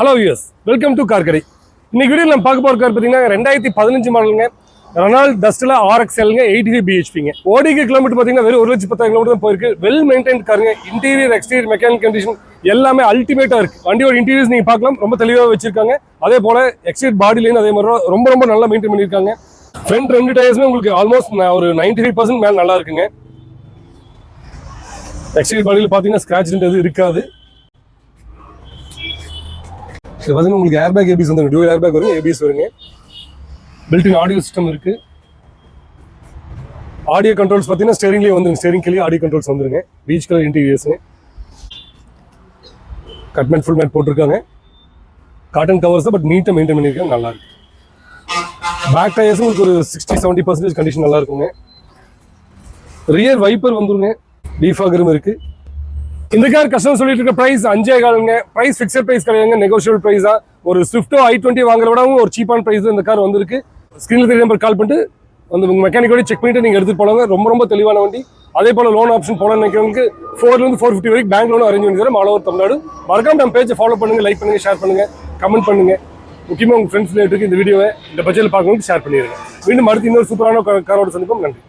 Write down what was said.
Hello US welcome to car கடை. இன்னைக்கு video நம்ம பார்க்க போகிற கார் பார்த்தீங்கன்னா 2015 மாடலுங்க, ரெனால்ட் டஸ்ட்டில் RXLங்க, 85 BHPங்க. ஓடிக்கு கிலோமீட்டர் பார்த்தீங்கன்னா வெறும் 1,10,000 கிலோமீட்டர் தான் போயிருக்கு. வெல் மெயின்டைன் காருங்க. இன்டீரியர் எக்ஸ்டீரியர் மெக்கானிக் கண்டிஷன் எல்லாமே அல்டிமேட்டாக இருக்குது. வண்டியோட இன்டீரியர்ஸ் நீங்கள் பார்க்கலாம், ரொம்ப தெளிவாக வச்சிருக்காங்க. அதே போல் எக்ஸ்டீரியர் பாடிலையும் அதே மாதிரி ரொம்ப நல்லா மெயின்டைன் பண்ணியிருக்காங்க. ஃப்ரண்ட் 2 டயர்ஸுமே உங்களுக்கு ஆல்மோஸ்ட் ஒரு 95% மேலே நல்லா இருக்குங்க. எக்ஸ்டீரியர் பாடியில் பார்த்தீங்கன்னா ஸ்க்ராட்ச் எதுவும் இருக்காது. இது பார்த்தீங்கன்னா உங்களுக்கு ஏர்பேக் ஏபிஎஸ் வந்து டியூவல் ஏர்பேக் வருங்க, ஏபிஎஸ் வருங்க. பில்டின் ஆடியோ சிஸ்டம் இருக்கு. ஆடியோ கண்ட்ரோல்ஸ் பார்த்தீங்கன்னா ஸ்டேரிங்லேயே வந்துருங்க, ஸ்டேரிங் கீழே ஆடியோ கண்ட்ரோல்ஸ் வந்துருங்க. பீச் கலர் இன்டீரியர்ஸுங்க. கட்மேட் ஃபுல் மேட் போட்டிருக்காங்க. காட்டன் கவர்ஸ் தான், பட் நீட்டாக மெயின்டைன் பண்ணியிருக்காங்க, நல்லா இருக்கு. பேக் டயர்ஸும் உங்களுக்கு ஒரு 60-70% கண்டிஷன் நல்லா இருக்குங்க. ரியர் வைப்பர் வந்துருங்க, டீஃபாகரும் இருக்கு. இந்த கார் கஸ்டமர் சொல்லிட்டு இருக்க பிரைஸ் 5,400. பிரைஸ் ஃபிக்ஸட் பிரைஸ் கிடையாதுங்க, நெகோஷியபிள் பிரைஸ் தான். ஒரு ஸ்விஃப்டோ i20 வாங்குற விடவும் ஒரு சீப்பான பிரைஸ் இந்த கார் வந்திருக்கு. ஸ்கிரீன்ல தெரிய நம்பர் கால் பண்ணிட்டு வந்து உங்க மெக்கானிக்கோட செக் பண்ணிட்டு நீங்க எடுத்துட்டு போலாங்க. ரொம்ப தெளிவான வண்டி. அதே போல லோன் ஆப்ஷன் போல நினைக்கிறவங்களுக்கு 4 to 450 வரைக்கும் பேங்க் லோன் அரேஞ்ச் பண்ணி தரோம். All over Tamil Nadu. மறக்காம நம்ம பேஜை ஃபாலோ பண்ணுங்க, லைக் பண்ணுங்க, ஷேர் பண்ணுங்க, கமெண்ட் பண்ணுங்க. முக்கியமாக உங்க ஃப்ரெண்ட்ஸ் ரிலேட்டிவ்க்கு இந்த வீடியோவை இந்த பட்ஜெட்டில் பார்க்கணும்னு ஷேர் பண்ணிடுங்க. மீண்டும் அடுத்து இன்னொரு சூப்பரான காரோட சந்திப்போம். நன்றி.